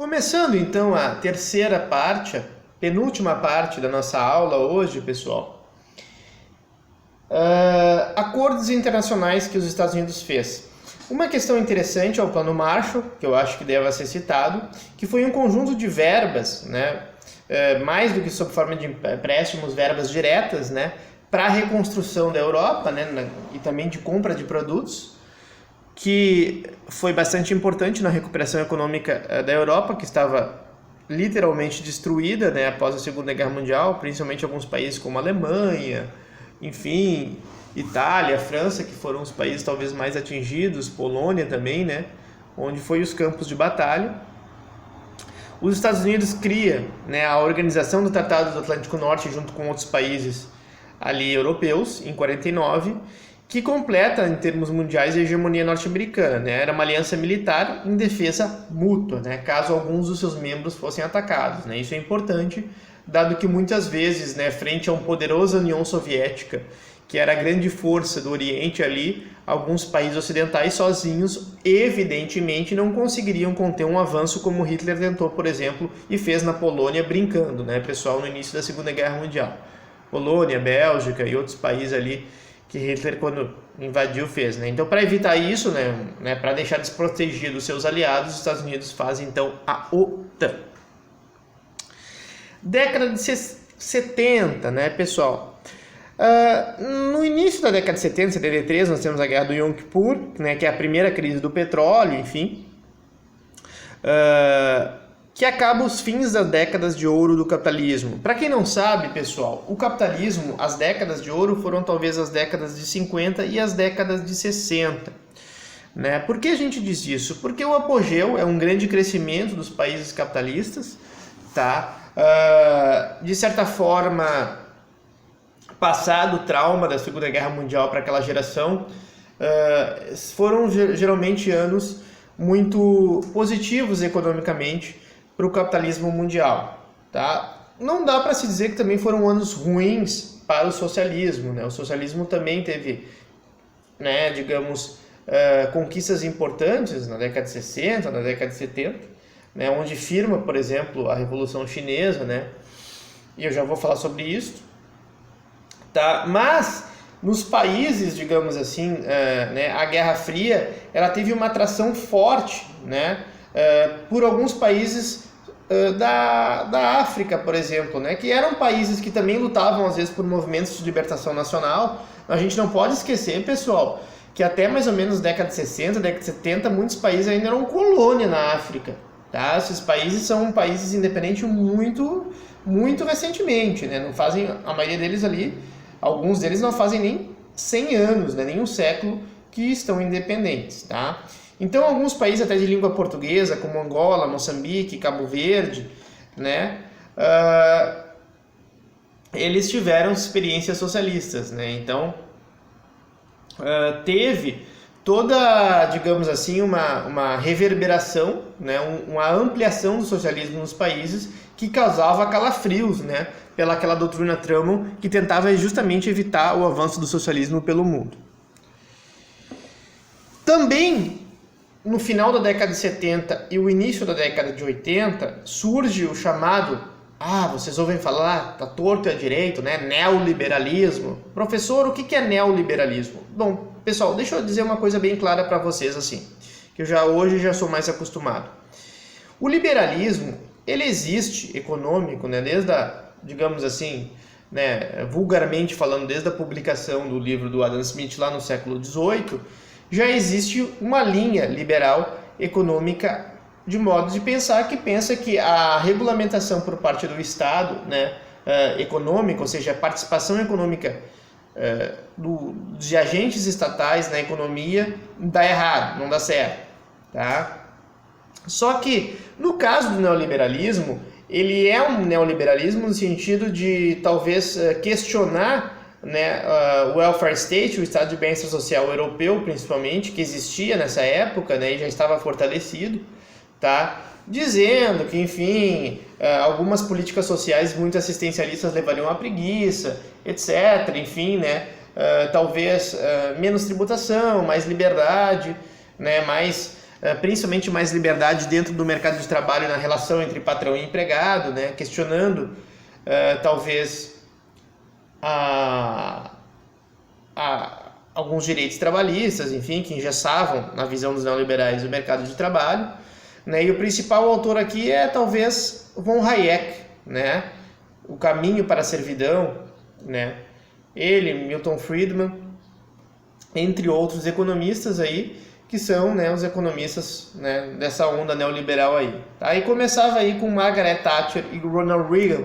Começando então a terceira parte, a penúltima parte da nossa aula hoje, pessoal. Acordos internacionais que os Estados Unidos fez. Uma questão interessante é o Plano Marshall, que eu acho que deve ser citado, que foi um conjunto de verbas, né, mais do que sob forma de empréstimos, verbas diretas, né, para a reconstrução da Europa, né, e também de compra de produtos, que foi bastante importante na recuperação econômica da Europa, que estava literalmente destruída, né, após a Segunda Guerra Mundial, principalmente alguns países como a Alemanha, enfim, Itália, França, que foram os países talvez mais atingidos, Polônia também, né, onde foi os campos de batalha. Os Estados Unidos cria, né, a Organização do Tratado do Atlântico Norte junto com outros países ali europeus, em 49, que completa, em termos mundiais, a hegemonia norte-americana, né? Era uma aliança militar em defesa mútua, né? Caso alguns dos seus membros fossem atacados, né? Isso é importante, dado que muitas vezes, né, frente a uma poderosa União Soviética, que era a grande força do Oriente ali, alguns países ocidentais sozinhos, evidentemente, não conseguiriam conter um avanço como Hitler tentou, por exemplo, e fez na Polônia brincando, né, pessoal, no início da Segunda Guerra Mundial. Polônia, Bélgica e outros países ali que Hitler, quando invadiu, fez, né? Então, para evitar isso, né, para deixar desprotegido os seus aliados, os Estados Unidos fazem, então, a OTAN. Década de 70, né, pessoal? No início da década de 70, 73, nós temos a Guerra do Yom Kippur, né, que é a primeira crise do petróleo, enfim, que acaba os fins das décadas de ouro do capitalismo. Para quem não sabe, pessoal, o capitalismo, as décadas de ouro foram talvez as décadas de 50 e as décadas de 60. Né? Por que a gente diz isso? Porque o apogeu é um grande crescimento dos países capitalistas, tá? De certa forma, passado o trauma da Segunda Guerra Mundial para aquela geração, foram geralmente anos muito positivos economicamente para o capitalismo mundial, tá? Não dá para se dizer que também foram anos ruins para o socialismo, né? O socialismo também teve, né, digamos, conquistas importantes na década de 60, na década de 70, né, onde firma, por exemplo, a Revolução Chinesa, né? E eu já vou falar sobre isso, tá? Mas nos países, digamos assim, né, a Guerra Fria, ela teve uma atração forte, né, por alguns países da África, por exemplo, né, que eram países que também lutavam às vezes por movimentos de libertação nacional. A gente não pode esquecer, pessoal, que até mais ou menos década de 60, década de 70, muitos países ainda eram colônia na África, tá? Esses países são países independentes muito, muito recentemente, né? Não fazem, a maioria deles ali, alguns deles não fazem nem 100 anos, né? Nem um século que estão independentes, tá? Então, alguns países até de língua portuguesa, como Angola, Moçambique, Cabo Verde, né, eles tiveram experiências socialistas, né? Então, teve toda, digamos assim, uma reverberação, né, uma ampliação do socialismo nos países que causava calafrios, né, pelaquela doutrina Truman que tentava justamente evitar o avanço do socialismo pelo mundo. Também, no final da década de 70 e o início da década de 80, surge o chamado, vocês ouvem falar, tá torto e à direito, né? Neoliberalismo. Professor, o que é neoliberalismo? Bom, pessoal, deixa eu dizer uma coisa bem clara para vocês, assim, que eu hoje já sou mais acostumado. O liberalismo, ele existe econômico, né? Desde digamos assim, né, vulgarmente falando, desde a publicação do livro do Adam Smith lá no século XVIII, já existe uma linha liberal econômica de modo de pensar que pensa que a regulamentação por parte do Estado, né, econômica, ou seja, a participação econômica de agentes estatais na economia dá errado, não dá certo, tá? Só que no caso do neoliberalismo, ele é um neoliberalismo no sentido de talvez questionar, né, o welfare state, o estado de bem-estar social europeu, principalmente, que existia nessa época, né, e já estava fortalecido, tá? Dizendo que, enfim, algumas políticas sociais muito assistencialistas levariam à preguiça, etc. Enfim, né, talvez menos tributação, mais liberdade, né, mais principalmente mais liberdade dentro do mercado de trabalho na relação entre patrão e empregado, né? Questionando talvez alguns direitos trabalhistas, enfim, que engessavam, na visão dos neoliberais, o mercado de trabalho, né? E o principal autor aqui é talvez von Hayek, né? O Caminho para a Servidão, né? Ele, Milton Friedman, entre outros economistas aí, que são, né, os economistas, né, dessa onda neoliberal aí. Tá? E começava aí com Margaret Thatcher e Ronald Reagan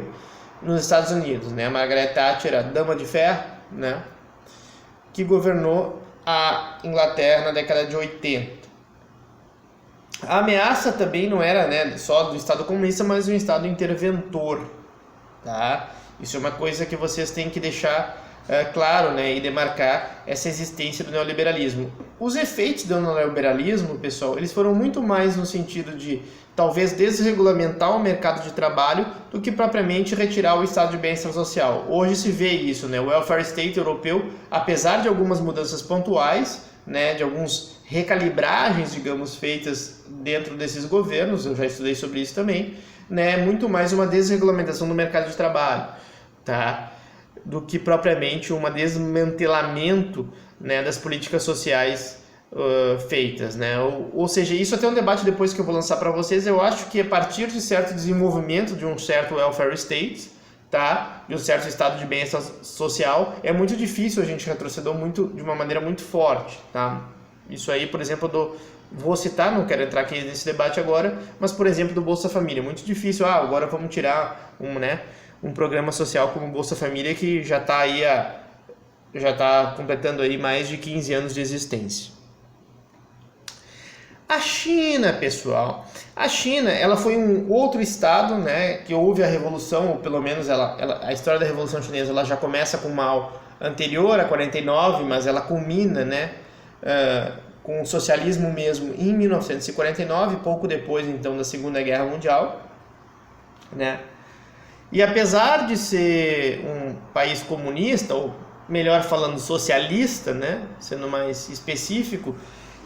nos Estados Unidos, né? Margaret Thatcher, a dama de ferro, né, que governou a Inglaterra na década de 80. A ameaça também não era, né, só do Estado comunista, mas um Estado interventor. Tá? Isso é uma coisa que vocês têm que deixar claro, né, e demarcar essa existência do neoliberalismo. Os efeitos do neoliberalismo, pessoal, eles foram muito mais no sentido de talvez desregulamentar o mercado de trabalho do que propriamente retirar o estado de bem-estar social. Hoje se vê isso, né? O welfare state europeu, apesar de algumas mudanças pontuais, né, de alguns recalibragens, digamos, feitas dentro desses governos, eu já estudei sobre isso também, né, muito mais uma desregulamentação do mercado de trabalho, tá? Do que propriamente um desmantelamento, né, das políticas sociais feitas, né? Ou seja, isso até um debate depois que eu vou lançar para vocês. Eu acho que a partir de certo desenvolvimento de um certo welfare state, tá, de um certo estado de bem-estar social, é muito difícil a gente retroceder de uma maneira muito forte, tá? Isso aí, por exemplo, vou citar, não quero entrar aqui nesse debate agora, mas por exemplo do Bolsa Família, muito difícil. Agora vamos tirar um programa social como o Bolsa Família, que já está completando aí mais de 15 anos de existência. A China, pessoal, a China, ela foi um outro estado, né, que houve a revolução, ou pelo menos a história da Revolução Chinesa, ela já começa com Mao anterior a 49, mas ela culmina, né, com o socialismo mesmo em 1949, pouco depois então da Segunda Guerra Mundial, né? E apesar de ser um país comunista, ou melhor falando socialista, né, sendo mais específico,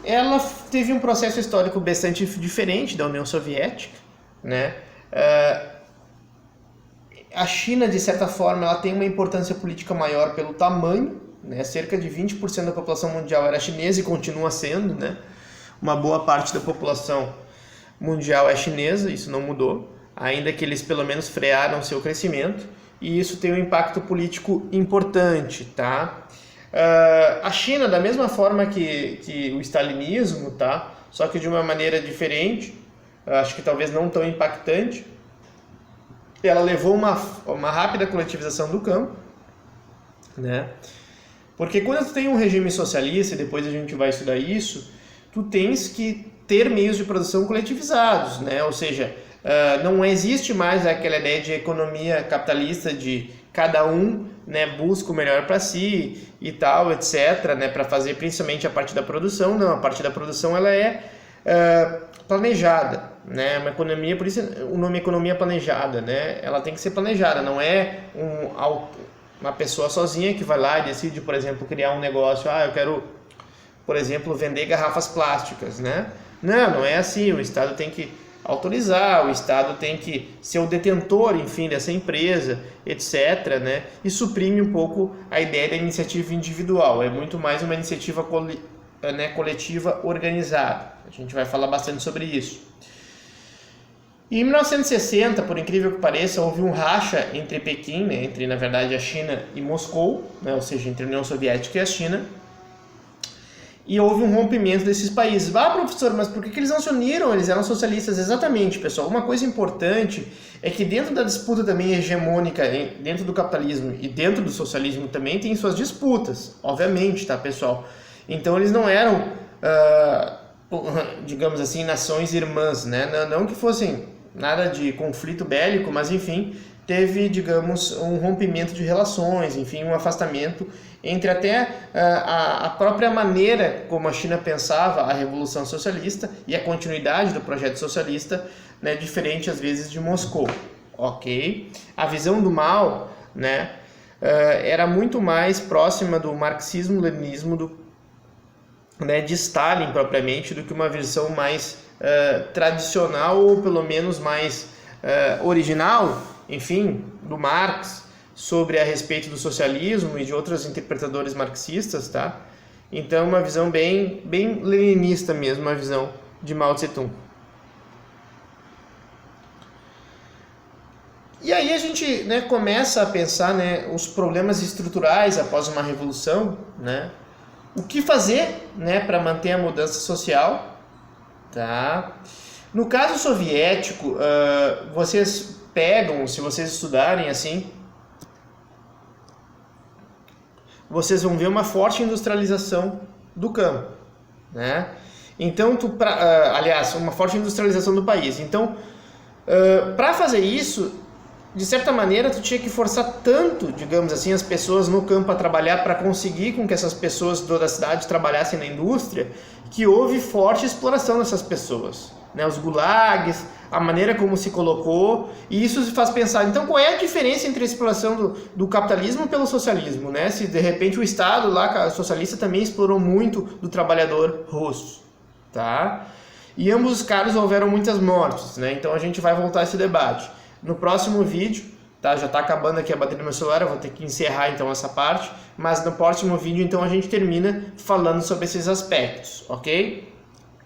ela teve um processo histórico bastante diferente da União Soviética, né? A China, de certa forma, ela tem uma importância política maior pelo tamanho, né? Cerca de 20% da população mundial era chinesa e continua sendo, né? Uma boa parte da população mundial é chinesa, isso não mudou, ainda que eles pelo menos frearam seu crescimento, e isso tem um impacto político importante, tá? A China, da mesma forma que o stalinismo, tá? Só que de uma maneira diferente, acho que talvez não tão impactante, ela levou uma rápida coletivização do campo, né? Porque quando tu tem um regime socialista, e depois a gente vai estudar isso, tu tens que ter meios de produção coletivizados, né? Ou seja, não existe mais aquela ideia de economia capitalista de cada um, né, busca o melhor para si e tal, etc, né, para fazer principalmente a parte da produção. Não, a parte da produção ela é planejada, né? Uma economia, por isso o nome economia planejada, né? Ela tem que ser planejada, não é uma pessoa sozinha que vai lá e decide, por exemplo, criar um negócio. Eu quero, por exemplo, vender garrafas plásticas, né? Não é assim. O Estado tem que autorizar, o Estado tem que ser o detentor, enfim, dessa empresa, etc, né? E suprime um pouco a ideia da iniciativa individual. É muito mais uma iniciativa coletiva organizada. A gente vai falar bastante sobre isso. E em 1960, por incrível que pareça, houve um racha entre Pequim, né, entre, na verdade, a China e Moscou, né, ou seja, entre a União Soviética e a China, e houve um rompimento desses países. Professor, mas por que eles não se uniram? Eles eram socialistas. Exatamente, pessoal. Uma coisa importante é que dentro da disputa também hegemônica, dentro do capitalismo e dentro do socialismo também tem suas disputas, obviamente, tá, pessoal? Então eles não eram, digamos assim, nações irmãs, né? Não que fossem nada de conflito bélico, mas enfim, teve, digamos, um rompimento de relações, enfim, um afastamento entre até a própria maneira como a China pensava a Revolução Socialista e a continuidade do projeto socialista, né, diferente às vezes de Moscou, ok? A visão do Mao, né, era muito mais próxima do marxismo-leninismo né, de Stalin propriamente, do que uma versão mais tradicional ou pelo menos mais original, enfim, do Marx, sobre a respeito do socialismo e de outros interpretadores marxistas, tá? Então, uma visão bem leninista mesmo, uma visão de Mao Tse-tung. E aí a gente, né, começa a pensar, né, os problemas estruturais após uma revolução, né? O que fazer, né, para manter a mudança social, tá? No caso soviético, vocês pegam, se vocês estudarem assim, vocês vão ver uma forte industrialização do campo, né? Então, aliás, uma forte industrialização do país. Então, para fazer isso, de certa maneira, tu tinha que forçar tanto, digamos assim, as pessoas no campo a trabalhar para conseguir com que essas pessoas de toda a cidade trabalhassem na indústria, que houve forte exploração dessas pessoas, né? Os gulags, a maneira como se colocou, e isso se faz pensar, então qual é a diferença entre a exploração do capitalismo pelo socialismo, né? Se de repente o Estado lá, socialista, também explorou muito do trabalhador russo, tá? E em ambos os casos houveram muitas mortes, né? Então a gente vai voltar a esse debate. No próximo vídeo, tá? Já está acabando aqui a bateria do meu celular, eu vou ter que encerrar então essa parte, mas no próximo vídeo então a gente termina falando sobre esses aspectos, ok?